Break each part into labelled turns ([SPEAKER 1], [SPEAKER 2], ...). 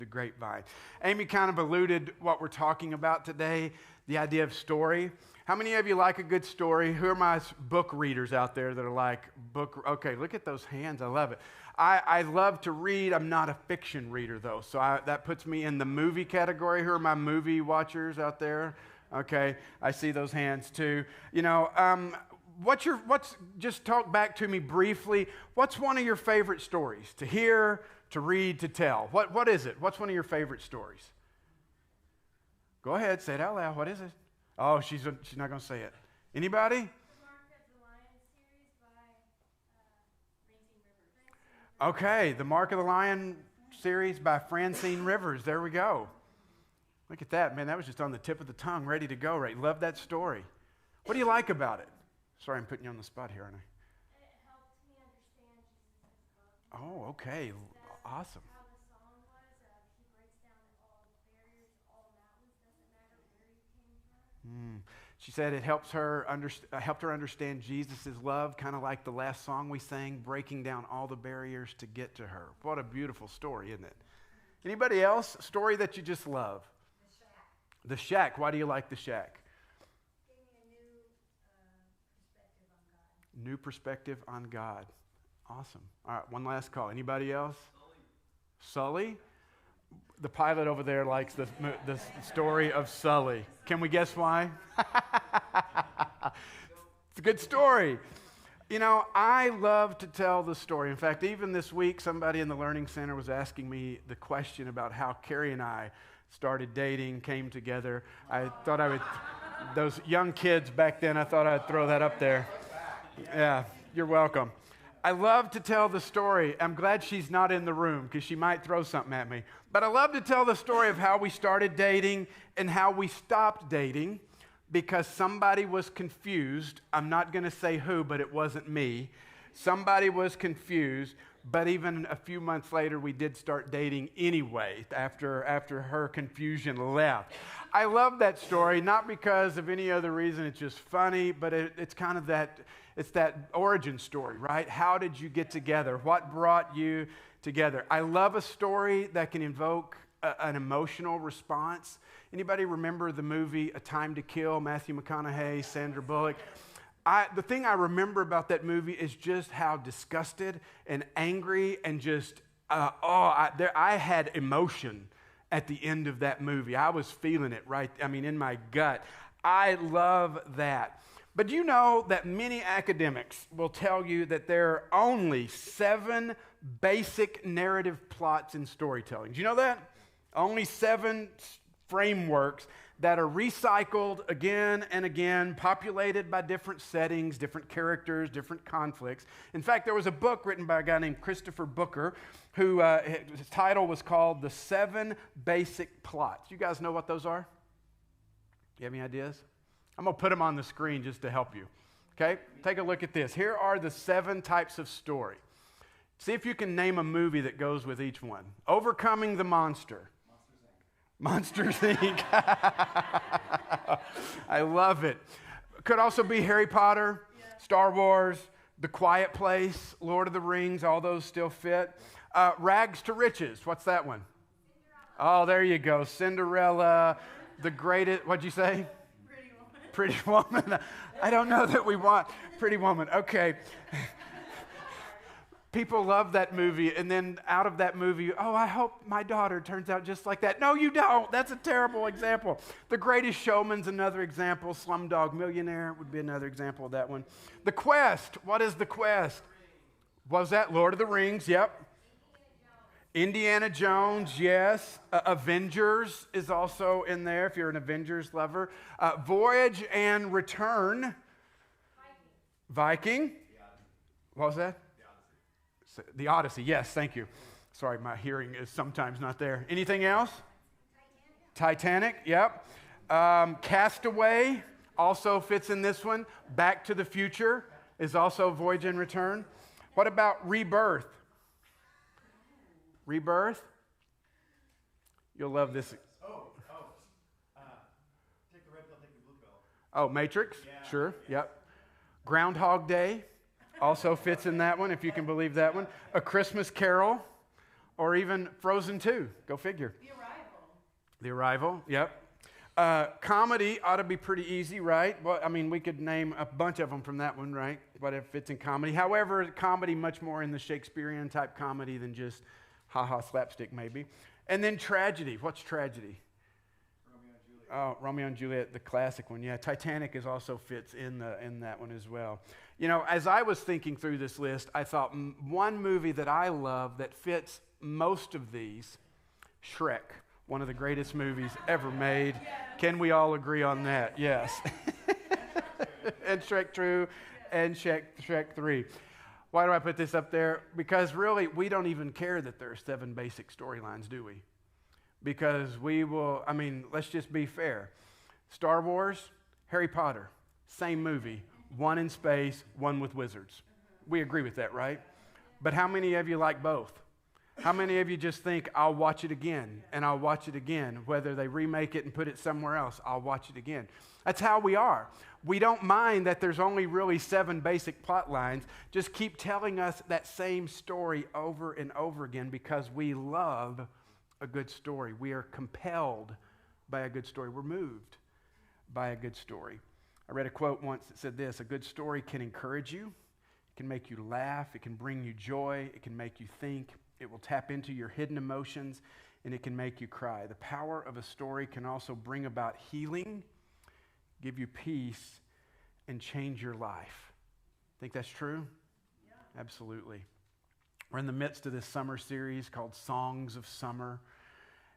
[SPEAKER 1] the grapevine. Amy kind of alluded what we're talking about today, the idea of story. How many of you like a good story? Who are my book readers out there that are like book? Okay, look at those hands. I love it. I love to read. I'm not a fiction reader, though, so that puts me in the movie category. Who are my movie watchers out there? Okay, I see those hands, too. You know, just talk back to me briefly. What's one of your favorite stories to hear, to read, to tell? What is it? What's one of your favorite stories? Go ahead, say it out loud. What is it? Oh, she's not going to say it. Anybody?
[SPEAKER 2] The Mark of the Lion series by Francine Rivers.
[SPEAKER 1] Okay, the Mark of the Lion series by Francine Rivers. There we go. Look at that, man. That was just on the tip of the tongue, ready to go, right? Love that story. What do you like about it? Sorry, I'm putting you on the spot here, aren't I?
[SPEAKER 2] It helped me understand Jesus' love.
[SPEAKER 1] Oh, okay. Awesome.
[SPEAKER 2] How the song was, he breaks down all barriers, all mountains, doesn't matter where you came from.
[SPEAKER 1] She said it helped her understand Jesus' love, kind of like the last song we sang, breaking down all the barriers to get to her. What a beautiful story, isn't it? Anybody else? A story that you just love?
[SPEAKER 2] The Shack.
[SPEAKER 1] The Shack. Why do you like The Shack?
[SPEAKER 2] Gave me a new perspective on God.
[SPEAKER 1] New perspective on God. Awesome. All right, one last call. Anybody else? Sully? The pilot over there likes the story of Sully. Can we guess why? It's a good story. You know, I love to tell the story. In fact, even this week, somebody in the Learning Center was asking me the question about how Carrie and I started dating, came together. I thought I would, those young kids back then, I thought I'd throw that up there. Yeah, you're welcome. I love to tell the story. I'm glad she's not in the room because she might throw something at me. But I love to tell the story of how we started dating and how we stopped dating because somebody was confused. I'm not going to say who, but it wasn't me. Somebody was confused, but even a few months later, we did start dating anyway after her confusion left. I love that story, not because of any other reason. It's just funny, but it's kind of that origin story, right? How did you get together? What brought you together? I love a story that can invoke an emotional response. Anybody remember the movie A Time to Kill? Matthew McConaughey, Sandra Bullock. The thing I remember about that movie is just how disgusted and angry and just, I had emotion at the end of that movie. I was feeling it in my gut. I love that. But do you know that many academics will tell you that there are only 7 basic narrative plots in storytelling? Do you know that? Only 7 frameworks that are recycled again and again, populated by different settings, different characters, different conflicts. In fact, there was a book written by a guy named Christopher Booker, who his title was called The 7 Basic Plots. You guys know what those are? You have any ideas? I'm going to put them on the screen just to help you. Okay? Take a look at this. Here are the 7 types of story. See if you can name a movie that goes with each one. Overcoming the Monster. Monsters, Inc. I love it. Could also be Harry Potter, Star Wars, The Quiet Place, Lord of the Rings, all those still fit. Rags to Riches, what's that one? Oh, there you go. Cinderella, the greatest, what'd you say? Pretty Woman. I don't know that we want Pretty Woman. Okay. People love that movie, and then out of that movie, I hope my daughter turns out just like that. No, you don't. That's a terrible example. The Greatest Showman's another example. Slumdog Millionaire would be another example of that one. The Quest. What is The Quest? What was that? Lord of the Rings. Yep. Indiana Jones, yes. Avengers is also in there if you're an Avengers lover. Voyage and Return. Viking. What was that? The Odyssey, yes, thank you. Sorry, my hearing is sometimes not there. Anything else? Titanic, yep. Castaway also fits in this one. Back to the Future is also Voyage and Return. What about Rebirth? Rebirth? You'll love this.
[SPEAKER 3] Take the red pill, take the blue pill.
[SPEAKER 1] Oh, Matrix? Yeah. Sure, yep. Groundhog Day also fits in that one, if you can believe that one. A Christmas Carol, Or even Frozen 2. Go figure.
[SPEAKER 4] The Arrival.
[SPEAKER 1] The Arrival, yep. Comedy ought to be pretty easy, right? Well, I mean, we could name a bunch of them from that one, right? But if it's in comedy. However, comedy much more in the Shakespearean type comedy than just ha-ha slapstick maybe. And then tragedy. What's tragedy?
[SPEAKER 3] Romeo and Juliet.
[SPEAKER 1] Oh, Romeo and Juliet, the classic one. Yeah, Titanic is also fits in that one as well. You know, as I was thinking through this list, I thought one movie that I love that fits most of these, Shrek, one of the greatest movies ever made. Can we all agree on that? Yes. And Shrek 2 and Shrek 3. Why do I put this up there? Because really, we don't even care that there are 7 basic storylines, do we? Because we will, I mean, let's just be fair. Star Wars, Harry Potter, same movie. One in space, one with wizards. We agree with that, right? But how many of you like both? How many of you just think, I'll watch it again, and I'll watch it again, whether they remake it and put it somewhere else, I'll watch it again. That's how we are. We don't mind that there's only really 7 basic plot lines. Just keep telling us that same story over and over again because we love a good story. We are compelled by a good story. We're moved by a good story. I read a quote once that said this: a good story can encourage you, it can make you laugh, it can bring you joy, it can make you think, it will tap into your hidden emotions, and it can make you cry. The power of a story can also bring about healing, give you peace, and change your life. Think that's true? Yeah. Absolutely. We're in the midst of this summer series called Songs of Summer,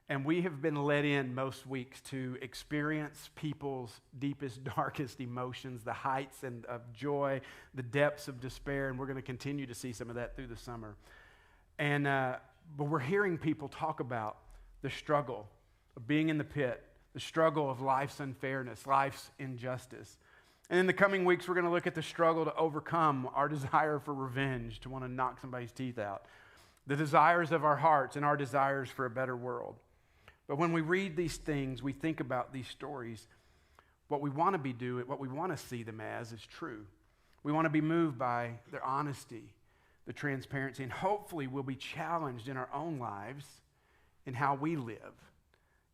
[SPEAKER 1] and we have been let in most weeks to experience people's deepest, darkest emotions, the heights of joy, the depths of despair, and we're going to continue to see some of that through the summer. And but we're hearing people talk about the struggle of being in the pit, the struggle of life's unfairness, life's injustice. And in the coming weeks, we're going to look at the struggle to overcome our desire for revenge, to want to knock somebody's teeth out, the desires of our hearts and our desires for a better world. But when we read these things, we think about these stories, what we want to be doing, what we want to see them as is true. We want to be moved by their honesty, the transparency, and hopefully we'll be challenged in our own lives in how we live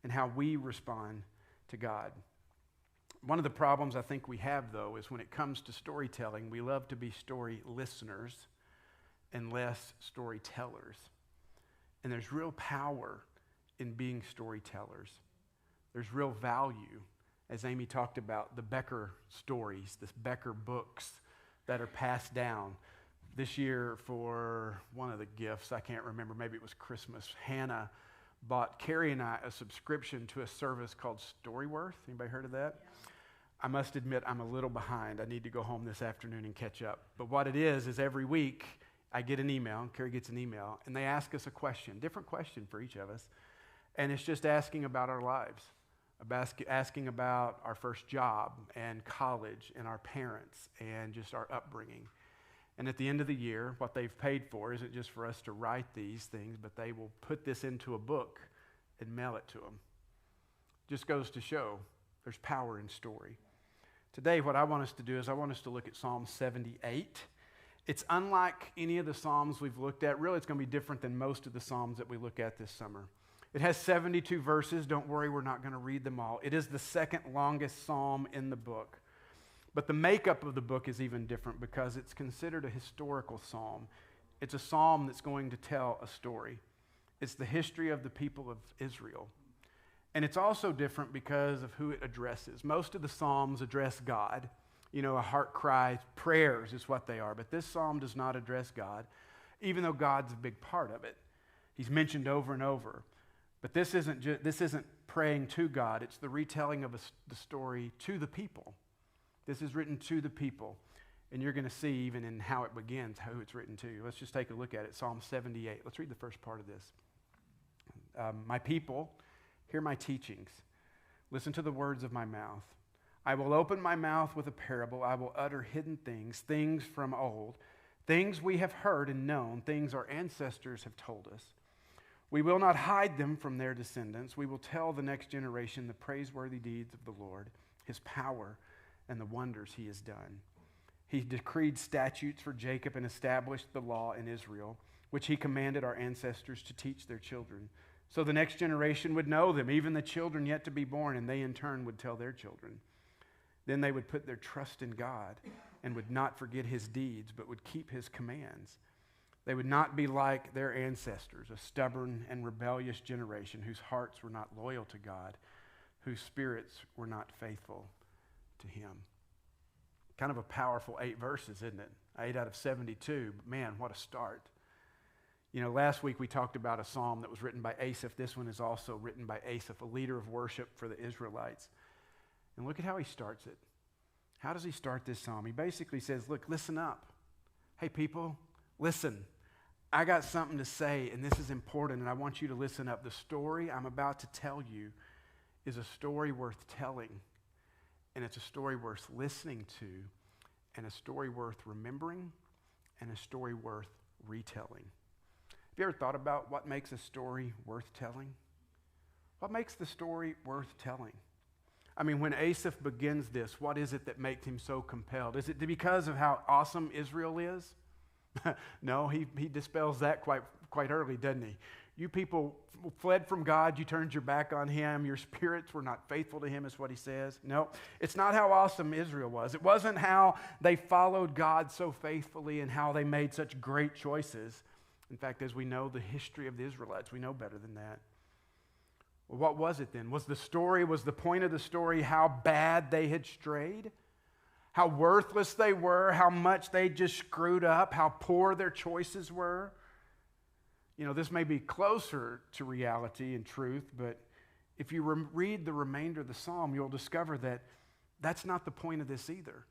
[SPEAKER 1] and how we respond to God. One of the problems I think we have, though, is when it comes to storytelling, we love to be story listeners and less storytellers. And there's real power in being storytellers. There's real value, as Amy talked about, the Becker stories, the Becker books that are passed down. This year, for one of the gifts, I can't remember, maybe it was Christmas, Hannah bought Carrie and I a subscription to a service called Storyworth. Anybody heard of that? Yeah. I must admit I'm a little behind. I need to go home this afternoon and catch up. But what it is every week I get an email, Carrie gets an email, and they ask us a question, different question for each of us. And it's just asking about our lives, asking about our first job and college and our parents and just our upbringing. And at the end of the year, what they've paid for isn't just for us to write these things, but they will put this into a book and mail it to them. Just goes to show there's power in story. Today, what I want us to do is I want us to look at Psalm 78. It's unlike any of the Psalms we've looked at. Really, it's going to be different than most of the Psalms that we look at this summer. It has 72 verses. Don't worry, we're not going to read them all. It is the second longest psalm in the book. But the makeup of the book is even different because it's considered a historical psalm. It's a psalm that's going to tell a story. It's the history of the people of Israel. And it's also different because of who it addresses. Most of the psalms address God. You know, a heart cry, prayers is what they are. But this psalm does not address God, even though God's a big part of it. He's mentioned over and over. But this isn't praying to God. It's the retelling of the story to the people. This is written to the people. And you're going to see even in how it begins, who it's written to. Let's just take a look at it. Psalm 78. Let's read the first part of this. My people, hear my teachings. Listen to the words of my mouth. I will open my mouth with a parable. I will utter hidden things, things from old, things we have heard and known, things our ancestors have told us. We will not hide them from their descendants. We will tell the next generation the praiseworthy deeds of the Lord, his power, and the wonders he has done. He decreed statutes for Jacob and established the law in Israel. which he commanded our ancestors to teach their children, so the next generation would know them, even the children yet to be born, and they in turn would tell their children. Then they would put their trust in God and would not forget his deeds, but would keep his commands. They would not be like their ancestors, a stubborn and rebellious generation whose hearts were not loyal to God, whose spirits were not faithful to him. Kind of a powerful 8 verses, isn't it? 8 out of 72. But man, what a start. You know, last week we talked about a psalm that was written by Asaph. This one is also written by Asaph, a leader of worship for the Israelites. And look at how he starts it. How does he start this psalm? He basically says, look, listen up. Hey, people, listen. I got something to say, and this is important, and I want you to listen up. The story I'm about to tell you is a story worth telling, and it's a story worth listening to, and a story worth remembering, and a story worth retelling. Have you ever thought about what makes a story worth telling? What makes the story worth telling? I mean, when Asaph begins this, what is it that makes him so compelled? Is it because of how awesome Israel is? No, he dispels that quite early, doesn't he? You people fled from God. You turned your back on him. Your spirits were not faithful to him, is what he says. No, it's not how awesome Israel was. It wasn't how they followed God so faithfully and how they made such great choices. In fact, as we know the history of the Israelites, we know better than that. Well, what was it then? Was the point of the story how bad they had strayed? How worthless they were, how much they just screwed up, how poor their choices were? You know, this may be closer to reality and truth, but if you read the remainder of the psalm, you'll discover that that's not the point of this either.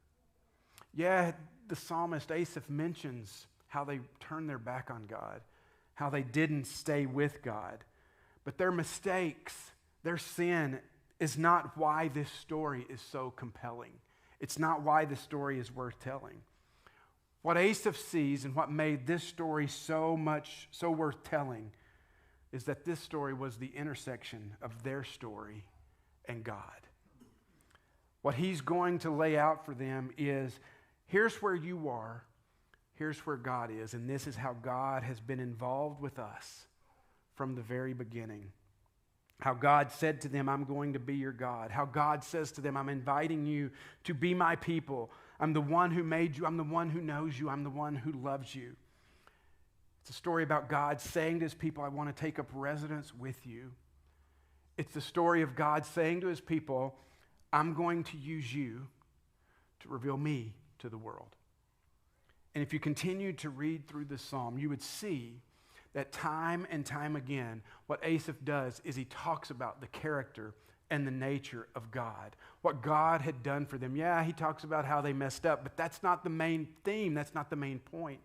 [SPEAKER 1] Yeah, the psalmist Asaph mentions how they turned their back on God, how they didn't stay with God. But their mistakes, their sin, is not why this story is so compelling. It's not why the story is worth telling. What Asaph sees and what made this story so worth telling is that this story was the intersection of their story and God. What he's going to lay out for them is, here's where you are, here's where God is, and this is how God has been involved with us from the very beginning. How God said to them, I'm going to be your God. How God says to them, I'm inviting you to be my people. I'm the one who made you. I'm the one who knows you. I'm the one who loves you. It's a story about God saying to his people, I want to take up residence with you. It's the story of God saying to his people, I'm going to use you to reveal me to the world. And if you continue to read through this psalm, you would see that time and time again, what Asaph does is he talks about the character and the nature of God, what God had done for them. Yeah, he talks about how they messed up, but that's not the main theme. That's not the main point.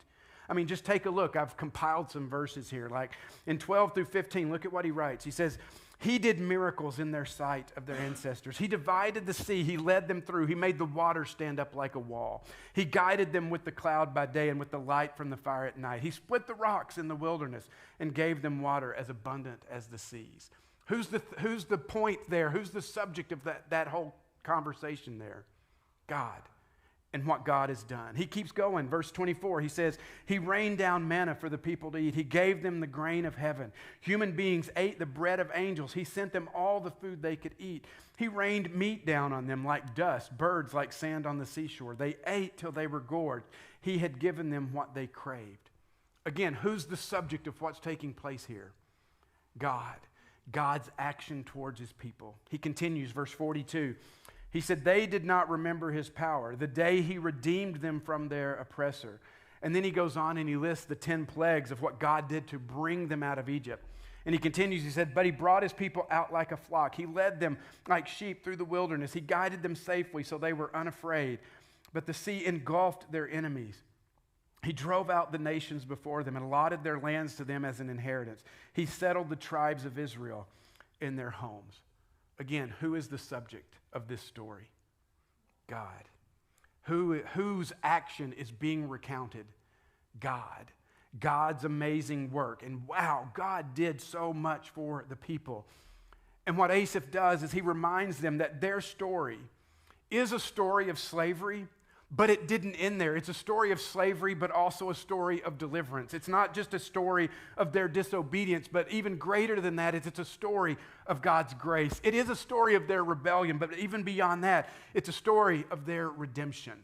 [SPEAKER 1] I mean, just take a look. I've compiled some verses here. Like in 12 through 15, look at what he writes. He says, he did miracles in their sight of their ancestors. He divided the sea. He led them through. He made the water stand up like a wall. He guided them with the cloud by day and with the light from the fire at night. He split the rocks in the wilderness and gave them water as abundant as the seas. Who's the point there? Who's the subject of that whole conversation there? God. And what God has done. He keeps going. Verse 24, he says, he rained down manna for the people to eat. He gave them the grain of heaven. Human beings ate the bread of angels. He sent them all the food they could eat. He rained meat down on them like dust, birds like sand on the seashore. They ate till they were gorged. He had given them what they craved. Again, who's the subject of what's taking place here? God. God's action towards his people. He continues, verse 42. He said, they did not remember his power, the day he redeemed them from their oppressor. And then he goes on and he lists the 10 plagues of what God did to bring them out of Egypt. And he continues, he said, but he brought his people out like a flock. He led them like sheep through the wilderness. He guided them safely so they were unafraid. But the sea engulfed their enemies. He drove out the nations before them and allotted their lands to them as an inheritance. He settled the tribes of Israel in their homes. Again, who is the subject of this story? God. Whose action is being recounted? God. God's amazing work. And wow, God did so much for the people. And what Asaph does is he reminds them that their story is a story of slavery, But it didn't end there. It's a story of slavery, but also a story of deliverance. It's not just a story of their disobedience, but even greater than that, it's a story of God's grace. It is a story of their rebellion, but even beyond that, it's a story of their redemption.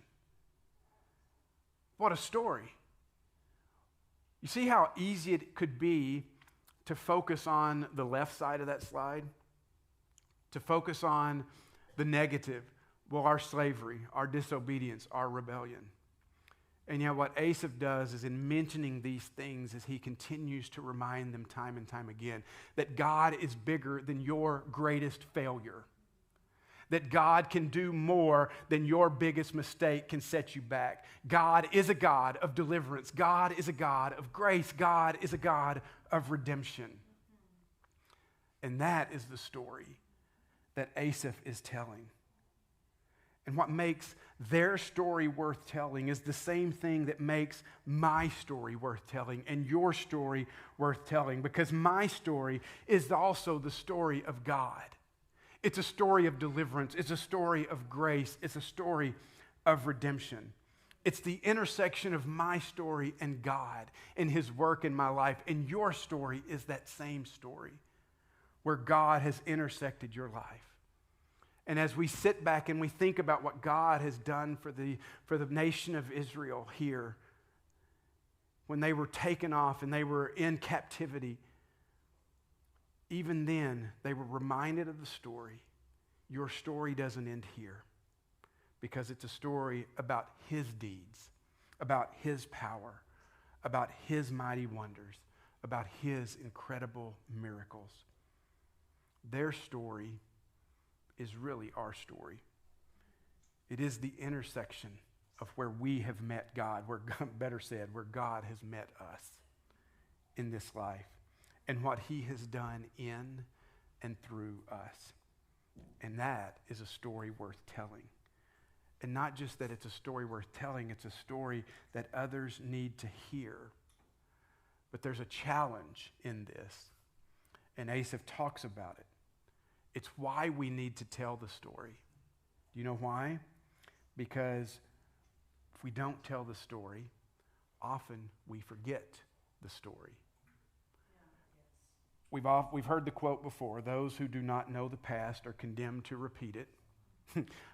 [SPEAKER 1] What a story. You see how easy it could be to focus on the left side of that slide? To focus on the negative. Well, our slavery, our disobedience, our rebellion. And yet what Asaph does is in mentioning these things as he continues to remind them time and time again that God is bigger than your greatest failure. That God can do more than your biggest mistake can set you back. God is a God of deliverance. God is a God of grace. God is a God of redemption. And that is the story that Asaph is telling. And what makes their story worth telling is the same thing that makes my story worth telling and your story worth telling, because my story is also the story of God. It's a story of deliverance. It's a story of grace. It's a story of redemption. It's the intersection of my story and God and His work in my life. And your story is that same story where God has intersected your life. And as we sit back and we think about what God has done for the nation of Israel here, when they were taken off and they were in captivity, even then they were reminded of the story. Your story doesn't end here, because it's a story about His deeds, about His power, about His mighty wonders, about His incredible miracles. Their story is really our story. It is the intersection of where we have met God, where better said, where God has met us in this life, and what He has done in and through us. And that is a story worth telling. And not just that it's a story worth telling, it's a story that others need to hear. But there's a challenge in this, and Asaph talks about it. It's why we need to tell the story. Do you know why? Because if we don't tell the story, often we forget the story. We've heard the quote before, those who do not know the past are condemned to repeat it.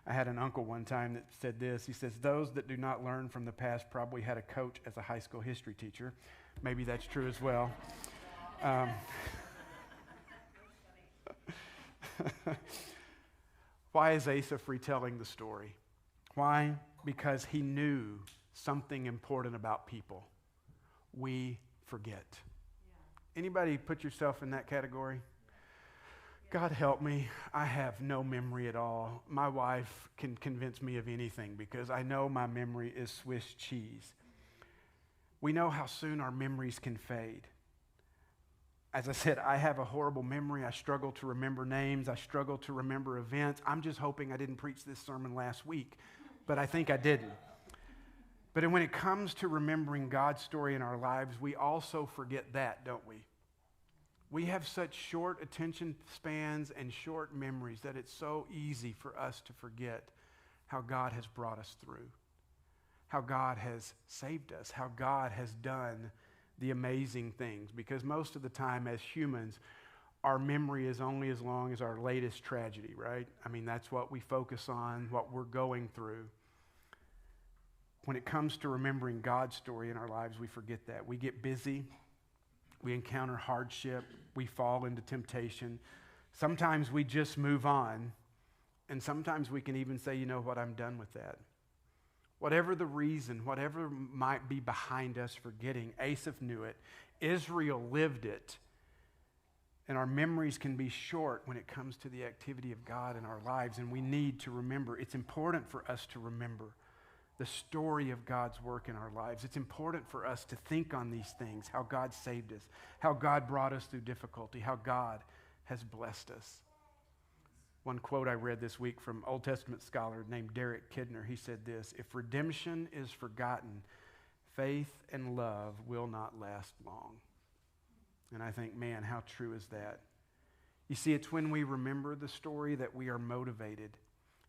[SPEAKER 1] I had an uncle one time that said this. He says, those that do not learn from the past probably had a coach as a high school history teacher. Maybe that's true as well. Why is Asaph retelling the story? Why? Because he knew something important about people. We forget. Anybody put yourself in that category? God help me. I have no memory at all. My wife can convince me of anything because I know my memory is Swiss cheese. We know how soon our memories can fade. As I said, I have a horrible memory. I struggle to remember names. I struggle to remember events. I'm just hoping I didn't preach this sermon last week, but I think I didn't. But when it comes to remembering God's story in our lives, we also forget that, don't we? We have such short attention spans and short memories that it's so easy for us to forget how God has brought us through, how God has saved us, how God has done the amazing things. Because most of the time as humans, our memory is only as long as our latest tragedy, right? I mean, that's what we focus on, what we're going through. When it comes to remembering God's story in our lives, we forget that. We get busy. We encounter hardship. We fall into temptation. Sometimes we just move on. And sometimes we can even say, you know what, I'm done with that. Whatever the reason, whatever might be behind us forgetting, Asaph knew it. Israel lived it. And our memories can be short when it comes to the activity of God in our lives. And we need to remember. It's important for us to remember the story of God's work in our lives. It's important for us to think on these things, how God saved us, how God brought us through difficulty, how God has blessed us. One quote I read this week from Old Testament scholar named Derek Kidner, he said this, if redemption is forgotten, faith and love will not last long. And I think, man, how true is that? You see, it's when we remember the story that we are motivated.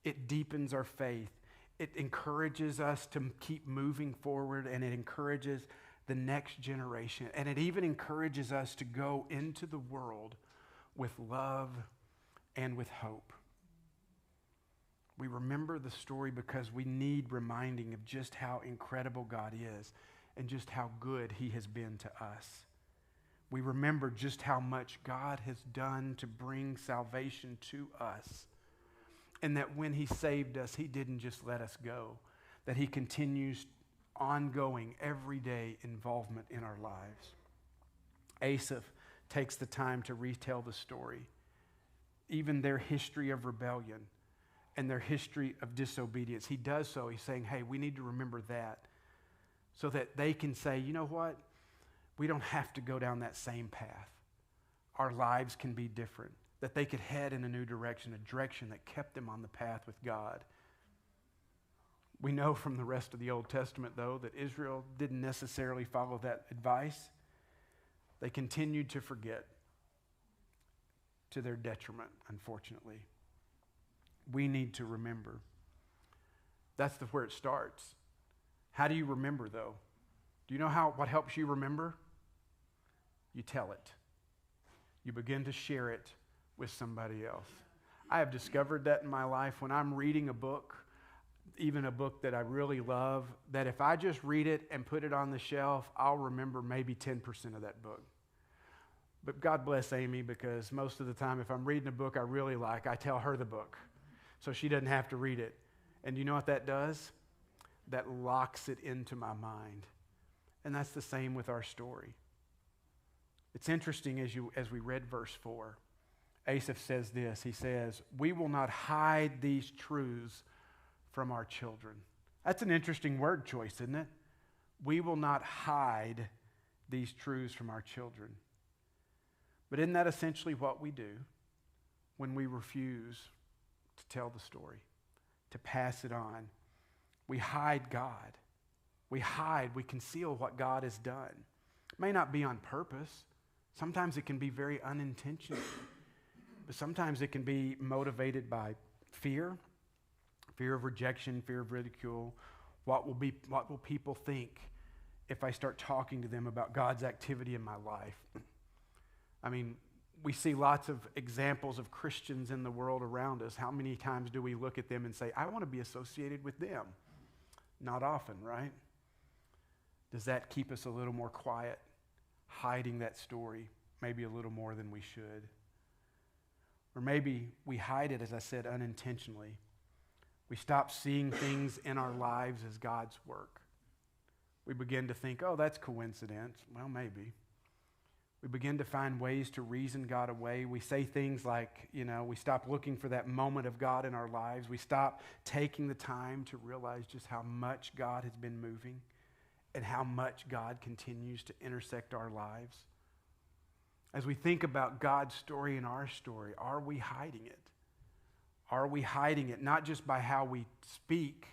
[SPEAKER 1] It deepens our faith. It encourages us to keep moving forward, and it encourages the next generation. And it even encourages us to go into the world with love and with hope. We remember the story because we need reminding of just how incredible God is and just how good he has been to us. We remember just how much God has done to bring salvation to us. And that when he saved us, he didn't just let us go. That he continues ongoing, everyday involvement in our lives. Asaph takes the time to retell the story, even their history of rebellion and their history of disobedience. He does so. He's saying, hey, we need to remember that so that they can say, you know what? We don't have to go down that same path. Our lives can be different. That they could head in a new direction, a direction that kept them on the path with God. We know from the rest of the Old Testament, though, that Israel didn't necessarily follow that advice. They continued to forget, to their detriment, unfortunately. We need to remember. That's where it starts. How do you remember, though? Do you know what helps you remember? You tell it. You begin to share it with somebody else. I have discovered that in my life when I'm reading a book, even a book that I really love, that if I just read it and put it on the shelf, I'll remember maybe 10% of that book. But God bless Amy, because most of the time if I'm reading a book I really like, I tell her the book so she doesn't have to read it. And you know what that does? That locks it into my mind. And that's the same with our story. It's interesting as we read verse 4. Asaph says this. He says, we will not hide these truths from our children. That's an interesting word choice, isn't it? We will not hide these truths from our children. But isn't that essentially what we do when we refuse to tell the story, to pass it on? We hide God. We conceal what God has done. It may not be on purpose. Sometimes it can be very unintentional. But sometimes it can be motivated by fear of rejection, fear of ridicule. What will people think if I start talking to them about God's activity in my life? I mean, we see lots of examples of Christians in the world around us. How many times do we look at them and say, I want to be associated with them? Not often, right? Does that keep us a little more quiet, hiding that story maybe a little more than we should? Or maybe we hide it, as I said, unintentionally. We stop seeing things in our lives as God's work. We begin to think, oh, that's coincidence. Well, maybe. We begin to find ways to reason God away. We say things like, we stop looking for that moment of God in our lives. We stop taking the time to realize just how much God has been moving and how much God continues to intersect our lives. As we think about God's story and our story, are we hiding it? Are we hiding it not just by how we speak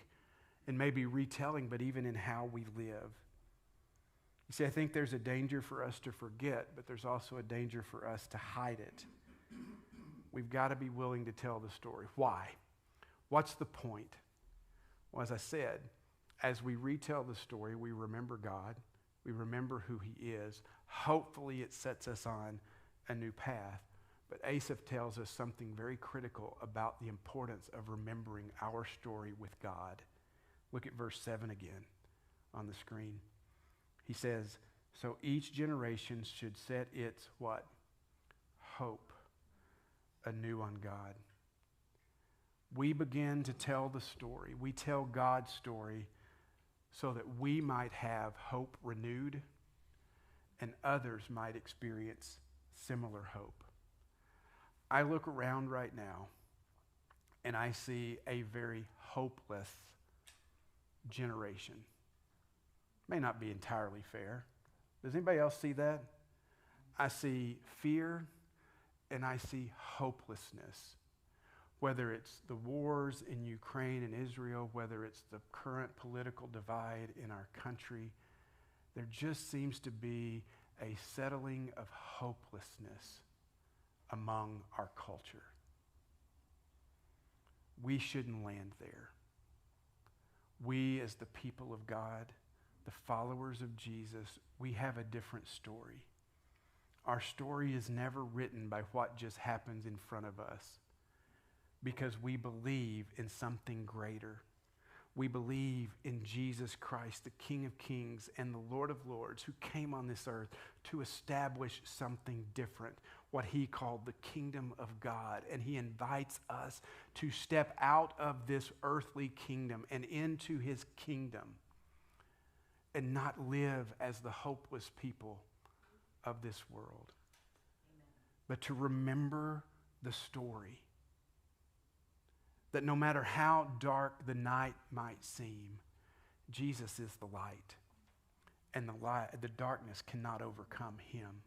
[SPEAKER 1] and maybe retelling, but even in how we live? You see, I think there's a danger for us to forget, but there's also a danger for us to hide it. We've got to be willing to tell the story. Why? What's the point? Well, as I said, as we retell the story, we remember God. We remember who he is. Hopefully it sets us on a new path. But Asaph tells us something very critical about the importance of remembering our story with God. Look at verse 7 again on the screen. He says, so each generation should set its what? Hope anew on God. We begin to tell the story. We tell God's story so that we might have hope renewed and others might experience similar hope. I look around right now and I see a very hopeless generation. May not be entirely fair. Does anybody else see that? I see fear and I see hopelessness. Whether it's the wars in Ukraine and Israel, whether it's the current political divide in our country, there just seems to be a settling of hopelessness among our culture. We shouldn't land there. We as the people of God, the followers of Jesus, we have a different story. Our story is never written by what just happens in front of us because we believe in something greater. We believe in Jesus Christ, the King of Kings and the Lord of Lords, who came on this earth to establish something different, what he called the kingdom of God. And he invites us to step out of this earthly kingdom and into his kingdom and not live as the hopeless people of this world, but to remember the story. That no matter how dark the night might seem, Jesus is the light, and the darkness cannot overcome him.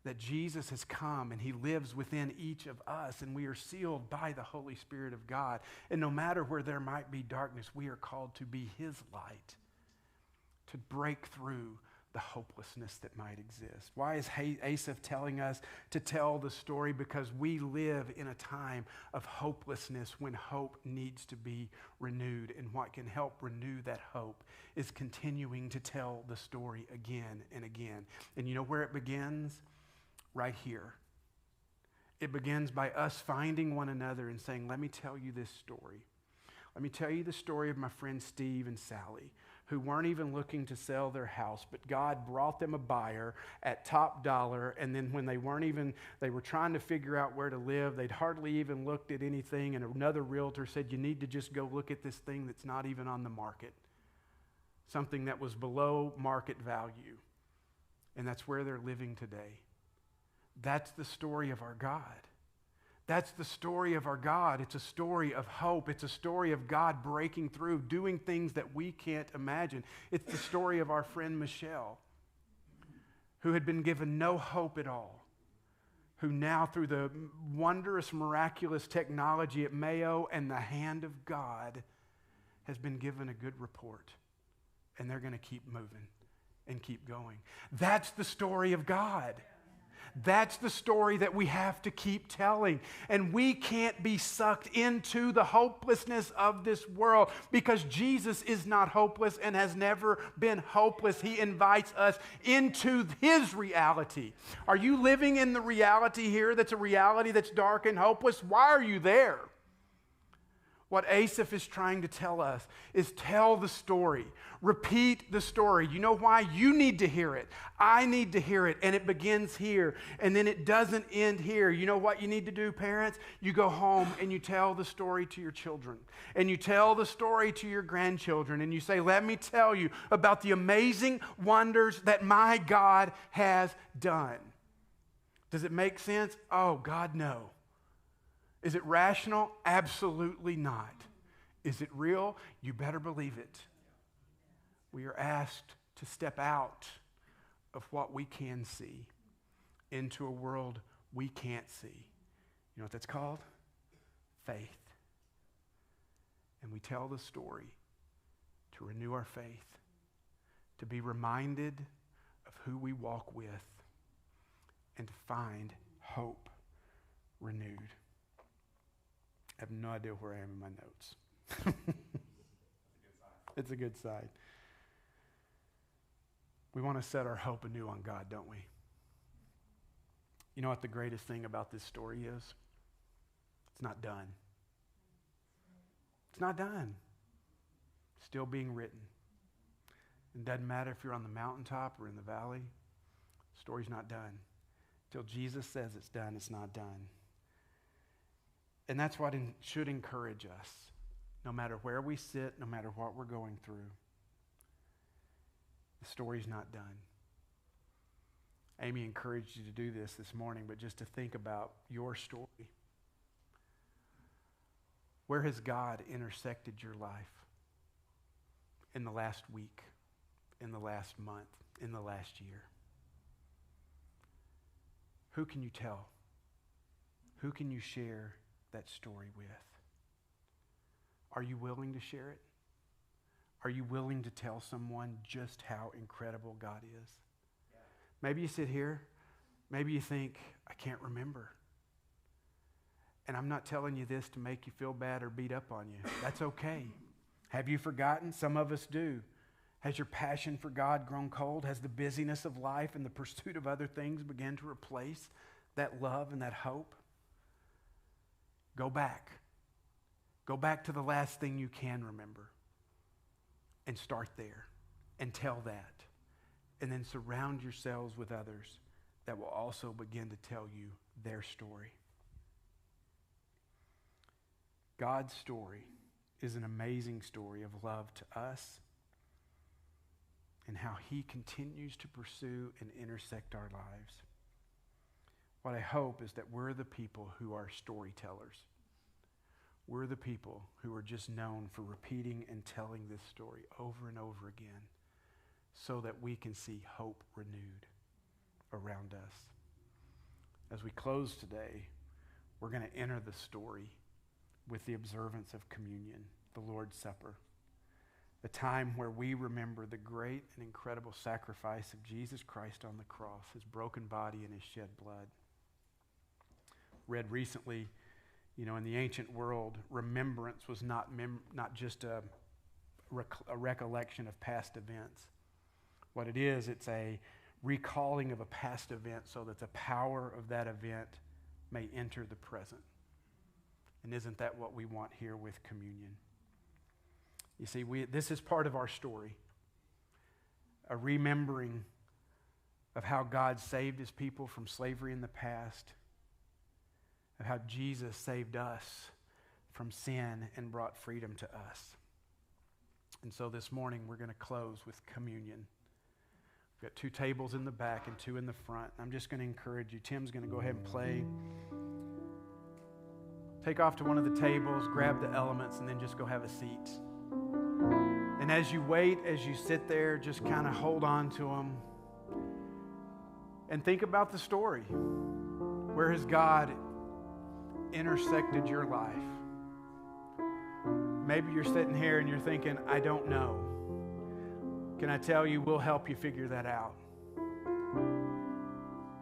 [SPEAKER 1] That Jesus has come and he lives within each of us, and we are sealed by the Holy Spirit of God. And no matter where there might be darkness, we are called to be his light, to break through the hopelessness that might exist. Why is Asaph telling us to tell the story? Because we live in a time of hopelessness when hope needs to be renewed. And what can help renew that hope is continuing to tell the story again and again. And you know where it begins? Right here. It begins by us finding one another and saying, let me tell you this story. Let me tell you the story of my friends Steve and Sally, who weren't even looking to sell their house, but God brought them a buyer at top dollar, and then when they were trying to figure out where to live, they'd hardly even looked at anything, and another realtor said, you need to just go look at this thing that's not even on the market, something that was below market value, and that's where they're living today. That's the story of our God. That's the story of our God. It's a story of hope. It's a story of God breaking through, doing things that we can't imagine. It's the story of our friend Michelle, who had been given no hope at all, who now through the wondrous, miraculous technology at Mayo and the hand of God has been given a good report. And they're going to keep moving and keep going. That's the story of God. That's the story that we have to keep telling. And we can't be sucked into the hopelessness of this world because Jesus is not hopeless and has never been hopeless. He invites us into his reality. Are you living in the reality here that's a reality that's dark and hopeless? Why are you there? What Asaph is trying to tell us is tell the story. Repeat the story. You know why? You need to hear it. I need to hear it. And it begins here. And then it doesn't end here. You know what you need to do, parents? You go home and you tell the story to your children. And you tell the story to your grandchildren. And you say, let me tell you about the amazing wonders that my God has done. Does it make sense? Oh, God, no. Is it rational? Absolutely not. Is it real? You better believe it. We are asked to step out of what we can see into a world we can't see. You know what that's called? Faith. And we tell the story to renew our faith, to be reminded of who we walk with, and to find hope renewed. I have no idea where I am in my notes. It's a good sign. We want to set our hope anew on God, don't we? You know what the greatest thing about this story is? It's not done. It's not done. It's still being written. It doesn't matter if you're on the mountaintop or in the valley. The story's not done. Till Jesus says it's done, it's not done. And that's what should encourage us, no matter where we sit, no matter what we're going through. The story's not done. Amy encouraged you to do this morning, but just to think about your story. Where has God intersected your life in the last week, in the last month, in the last year? Who can you tell? Who can you share that story with? Are you willing to share it? Are you willing to tell someone just how incredible God is? Yeah. Maybe you sit here, maybe you think, I can't remember. And I'm not telling you this to make you feel bad or beat up on you. That's okay. Have you forgotten? Some of us do. Has your passion for God grown cold? Has the busyness of life and the pursuit of other things begun to replace that love and that hope? Go back. Go back to the last thing you can remember and start there and tell that. And then surround yourselves with others that will also begin to tell you their story. God's story is an amazing story of love to us and how he continues to pursue and intersect our lives. What I hope is that we're the people who are storytellers. We're the people who are just known for repeating and telling this story over and over again so that we can see hope renewed around us. As we close today, we're going to enter the story with the observance of communion, the Lord's Supper, a time where we remember the great and incredible sacrifice of Jesus Christ on the cross, his broken body and his shed blood. Read recently, in the ancient world, remembrance was not just a recollection of past events. What it is, it's a recalling of a past event so that the power of that event may enter the present. And isn't that what we want here with communion? You see, this is part of our story, a remembering of how God saved his people from slavery in the past, of how Jesus saved us from sin and brought freedom to us. And so this morning we're going to close with communion. We've got 2 tables in the back and 2 in the front. I'm just going to encourage you. Tim's going to go ahead and play. Take off to one of the tables, grab the elements, and then just go have a seat. And as you wait, as you sit there, just kind of hold on to them and think about the story. Where has God intersected your life? Maybe you're sitting here and you're thinking, I don't know. Can I tell you, we'll help you figure that out.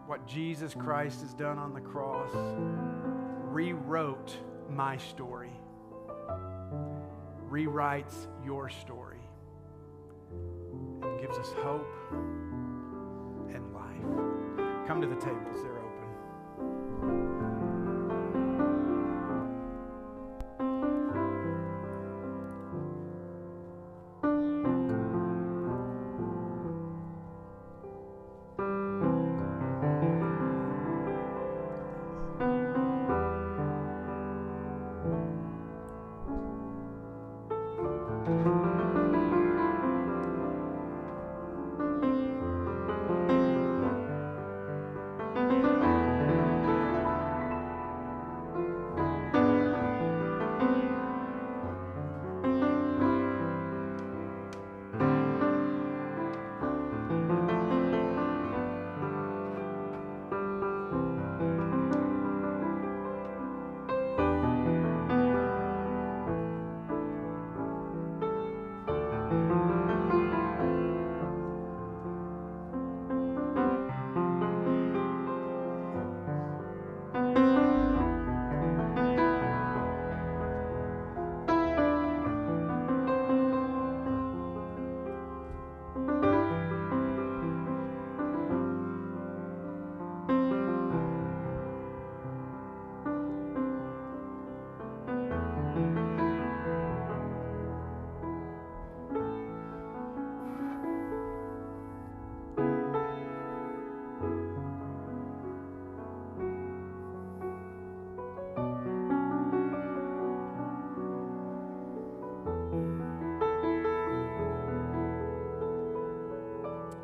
[SPEAKER 1] What Jesus Christ has done on the cross rewrote my story, rewrites your story, and gives us hope and life. Come to the tables, they're open.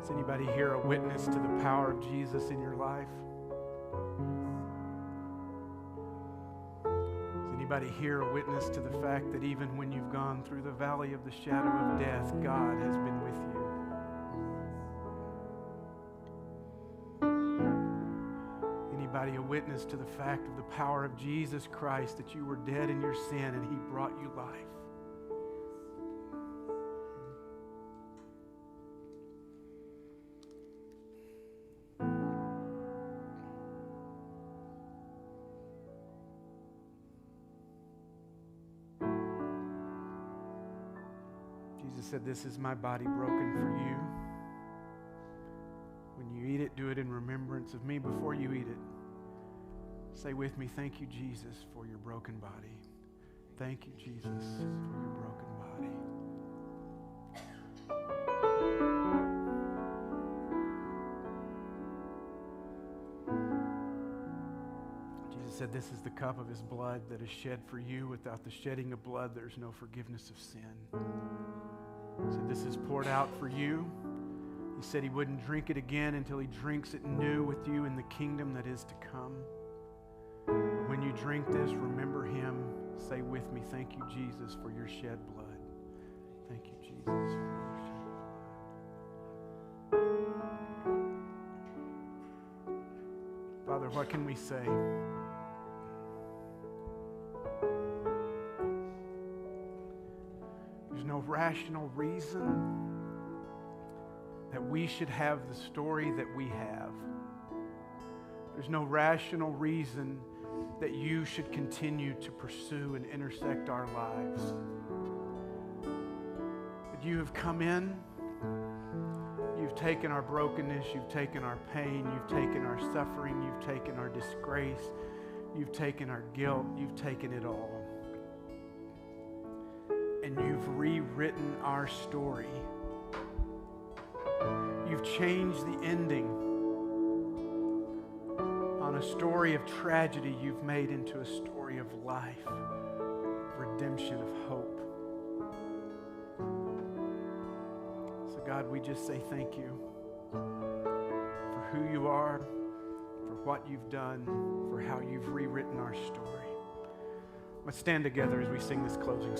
[SPEAKER 1] Is anybody here a witness to the power of Jesus in your life? Is anybody here a witness to the fact that even when you've gone through the valley of the shadow of death, God has been with you? Anybody a witness to the fact of the power of Jesus Christ, that you were dead in your sin and he brought you life? Jesus said, this is my body broken for you. When you eat it, do it in remembrance of me. Before you eat it, say with me, thank you, Jesus, for your broken body. Thank you, Jesus, for your broken body. Jesus said, this is the cup of his blood that is shed for you. Without the shedding of blood, there's no forgiveness of sin. He said, this is poured out for you. He said he wouldn't drink it again until he drinks it new with you in the kingdom that is to come. When you drink this, remember him. Say with me, thank you, Jesus, for your shed blood. Thank you, Jesus, for your shed blood. Father, what can we say? There's no rational reason that we should have the story that we have. There's no rational reason that you should continue to pursue and intersect our lives. But you have come in, you've taken our brokenness, you've taken our pain, you've taken our suffering, you've taken our disgrace, you've taken our guilt, you've taken it all. And you've rewritten our story. You've changed the ending. On a story of tragedy, you've made into a story of life, redemption, of hope. So God, we just say thank you for who you are, for what you've done, for how you've rewritten our story. Let's stand together as we sing this closing song.